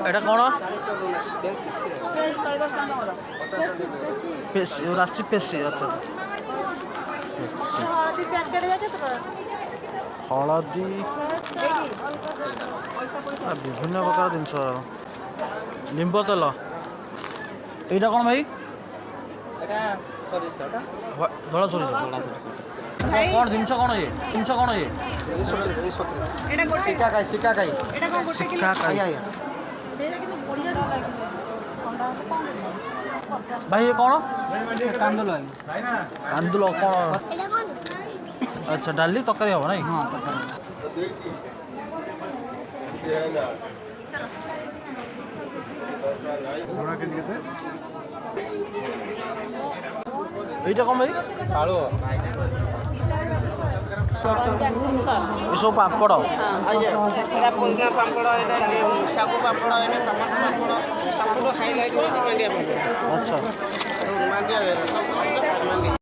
এটা কোন পেশি রাশি পেশি আচ্ছা হলদি বিভিন্ন প্রকার জিনিস লিম্ব তেল এইটা কোন ভাই ধଳା ସୋରିଷ କ'ଣ ଜିନିଷ କ'ଣ ଇଏ ଜିନିଷ କ'ଣ ଇଏ ଶିକାକାଇ ଭାଇ ଇଏ କ'ଣ କାନ୍ଦୁଲ କ'ଣ ଆଚ୍ଛା ଡାଲି ତରକାରୀ ହେବ ନାଇଁ এইটা କ'ଣ ଭାଇ ଆଳୁ ଏସବୁ ପାମ୍ପଡ଼ ପୋଦିନା ପାମ୍ପଡ଼ ଶାଗୁ ପାମ୍ପଡ଼ ଟମାଟୋ ପାମ୍ପଡ଼ ସବୁଠୁ ହାଇଲାଇଟ୍ ହେଉଛି ମାଣ୍ଡିଆ ପାମ୍ପଡ଼ ଆଚ୍ଛା ମାଣ୍ଡିଆ ସବୁ ମାଣ୍ଡିଆ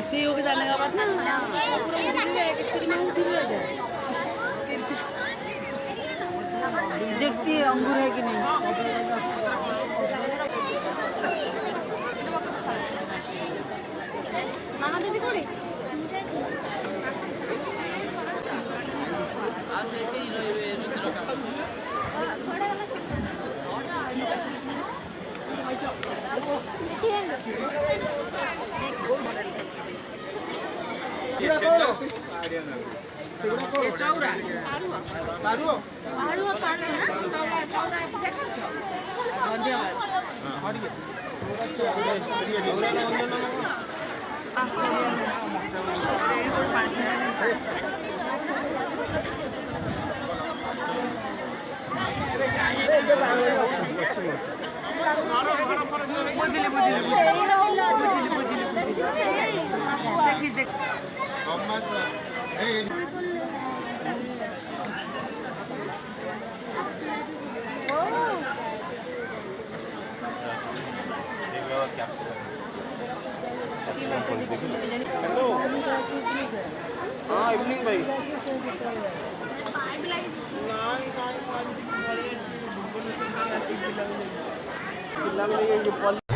सीओ के जाने का बात ना देखती है अंगूर है कि नहीं मामा दीदी कोड़ी चौरा हेलो हाँ इवनिंग भाई नहीं